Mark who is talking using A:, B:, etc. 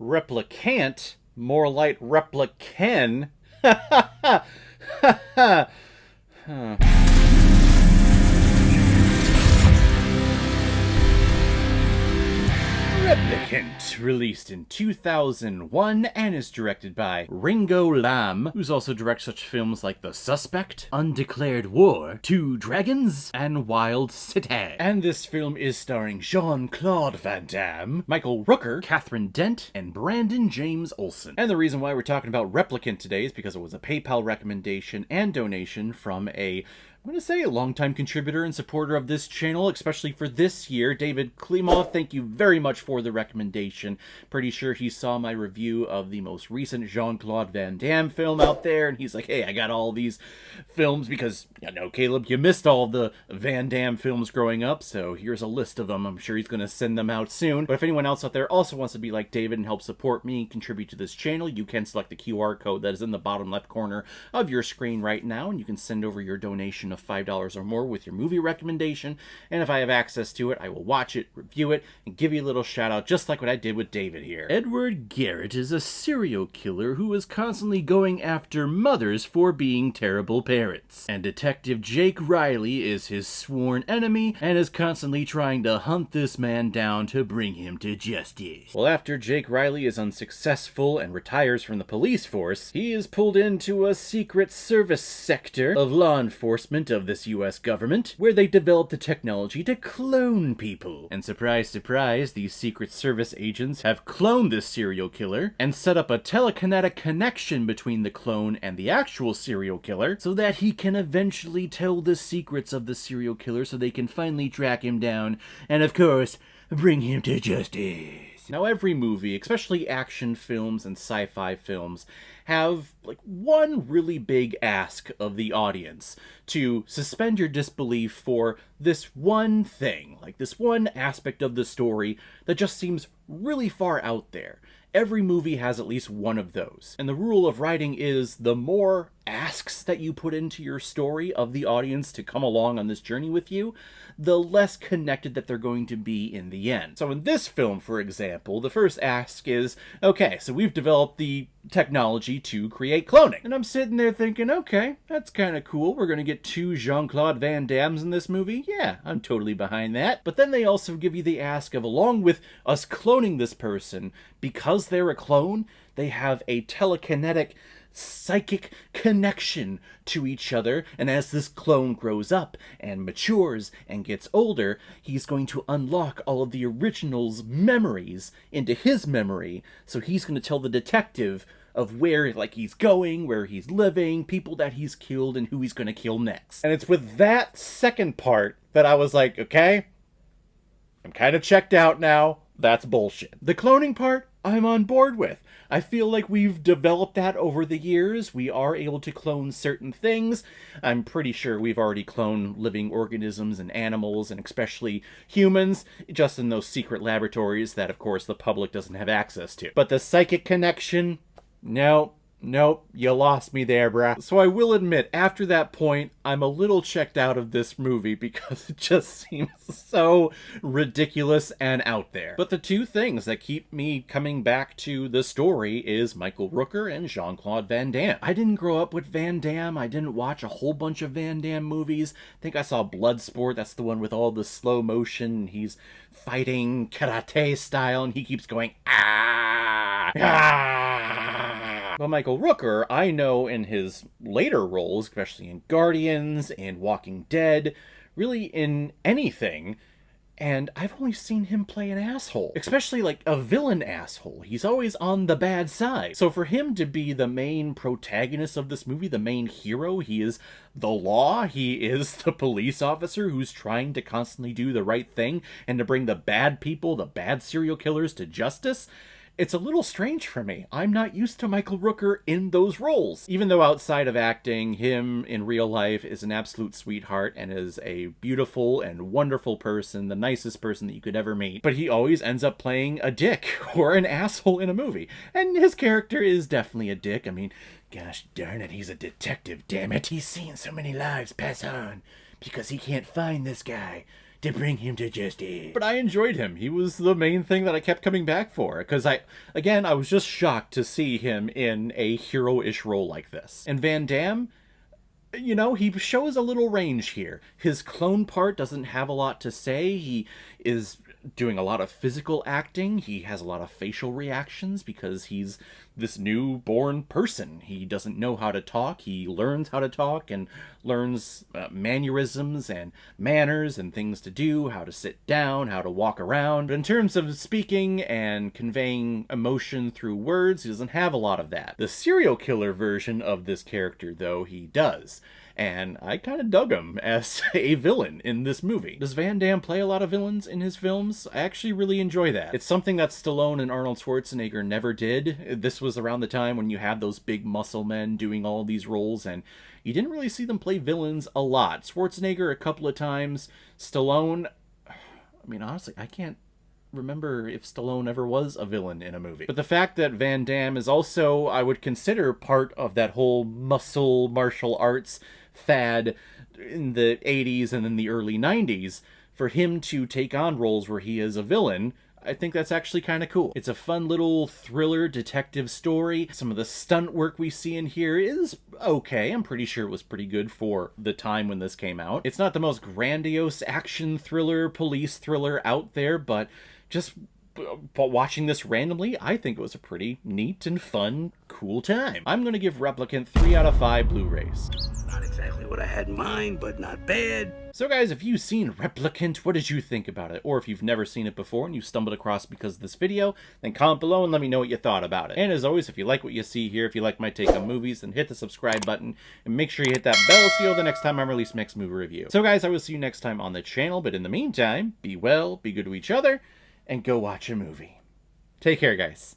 A: Replicant? More like Replican? Ha ha ha! Ha ha! Replicant, released in 2001 and is directed by Ringo Lam, who's also directed such films like The Suspect, Undeclared War, Two Dragons, and Wild City. And this film is starring Jean-Claude Van Damme, Michael Rooker, Catherine Dent, and Brandon James Olsen. And the reason why we're talking about Replicant today is because it was a PayPal recommendation and donation from I'm going to say a longtime contributor and supporter of this channel, especially for this year, David Klimov. Thank you very much for the recommendation. Pretty sure he saw my review of the most recent Jean-Claude Van Damme film out there, and he's like, hey, I got all these films because, you know, Caleb, you missed all the Van Damme films growing up, so here's a list of them. I'm sure he's going to send them out soon. But if anyone else out there also wants to be like David and help support me and contribute to this channel, you can select the QR code that is in the bottom left corner of your screen right now, and you can send over your donation of $5 or more with your movie recommendation, and if I have access to it, I will watch it, review it, and give you a little shout out just like what I did with David here. Edward Garrett is a serial killer who is constantly going after mothers for being terrible parents, and Detective Jake Riley is his sworn enemy and is constantly trying to hunt this man down to bring him to justice. Well, after Jake Riley is unsuccessful and retires from the police force, he is pulled into a secret service sector of law enforcement of this US government, where they developed the technology to clone people. And surprise, surprise, these Secret Service agents have cloned this serial killer and set up a telekinetic connection between the clone and the actual serial killer so that he can eventually tell the secrets of the serial killer so they can finally track him down and, of course, bring him to justice. Now, every movie, especially action films and sci-fi films, have like one really big ask of the audience to suspend your disbelief for this one thing, like this one aspect of the story that just seems really far out there. Every movie has at least one of those. And the rule of writing is the more asks that you put into your story of the audience to come along on this journey with you, the less connected that they're going to be in the end. So in this film, for example, the first ask is, okay, so we've developed the technology to create cloning. And I'm sitting there thinking, okay, that's kind of cool. We're going to get two Jean-Claude Van Dammes in this movie. Yeah, I'm totally behind that. But then they also give you the ask of, along with us cloning this person, because they're a clone, they have a telekinetic psychic connection to each other, and as this clone grows up and matures and gets older, he's going to unlock all of the original's memories into his memory, so he's going to tell the detective of where he's going, where he's living, people that he's killed, and who he's going to kill next. And it's with that second part that I was like, okay, I'm kind of checked out now. That's bullshit. The cloning part, I'm on board with. I feel like we've developed that over the years. We are able to clone certain things. I'm pretty sure we've already cloned living organisms and animals, and especially humans, just in those secret laboratories that, of course, the public doesn't have access to. But the psychic connection, no. Nope, you lost me there, bruh. So I will admit, after that point, I'm a little checked out of this movie because it just seems so ridiculous and out there. But the two things that keep me coming back to the story is Michael Rooker and Jean-Claude Van Damme. I didn't grow up with Van Damme. I didn't watch a whole bunch of Van Damme movies. I think I saw Bloodsport. That's the one with all the slow motion. He's fighting karate style and he keeps going, ah, ah. Well, Michael Rooker, I know in his later roles, especially in Guardians and Walking Dead, really in anything, and I've only seen him play an asshole. Especially like a villain asshole. He's always on the bad side. So for him to be the main protagonist of this movie, the main hero, he is the law, he is the police officer who's trying to constantly do the right thing and to bring the bad people, the bad serial killers to justice. It's a little strange for me. I'm not used to Michael Rooker in those roles. Even though outside of acting, him in real life is an absolute sweetheart and is a beautiful and wonderful person, the nicest person that you could ever meet. But he always ends up playing a dick or an asshole in a movie. And his character is definitely a dick. I mean, gosh darn it, he's a detective, damn it. He's seen so many lives pass on because he can't find this guy. to bring him to justice. But I enjoyed him. He was the main thing that I kept coming back for, because I was just shocked to see him in a hero-ish role like this. And Van Damme, you know, he shows a little range here. His clone part doesn't have a lot to say. He is doing a lot of physical acting. He has a lot of facial reactions because he's this newborn person. He doesn't know how to talk. He learns how to talk and learns mannerisms and manners and things to do, how to sit down, how to walk around. But in terms of speaking and conveying emotion through words, he doesn't have a lot of that. The serial killer version of this character, though, he does. And I kind of dug him as a villain in this movie. Does Van Damme play a lot of villains in his films? I actually really enjoy that. It's something that Stallone and Arnold Schwarzenegger never did. This was around the time when you had those big muscle men doing all these roles, and you didn't really see them play villains a lot. Schwarzenegger a couple of times. Stallone, I mean, honestly, I can't remember if Stallone ever was a villain in a movie. But the fact that Van Damme is also, I would consider, part of that whole muscle martial arts fad in the 80s and in the early 90s, for him to take on roles where he is a villain, I think that's actually kind of cool. It's a fun little thriller detective story. Some of the stunt work we see in here is okay. I'm pretty sure it was pretty good for the time when this came out. It's not the most grandiose action thriller, police thriller out there, but just watching this randomly, I think it was a pretty neat and fun, cool time. I'm going to give Replicant 3 out of 5 Blu-rays.
B: Not exactly what I had in mind, but not bad.
A: So guys, if you've seen Replicant, what did you think about it? Or if you've never seen it before and you stumbled across it because of this video, then comment below and let me know what you thought about it. And as always, if you like what you see here, if you like my take on movies, then hit the subscribe button and make sure you hit that bell so you'll know the next time I release next movie review. So guys, I will see you next time on the channel, but in the meantime, be well, be good to each other, and go watch a movie. Take care, guys.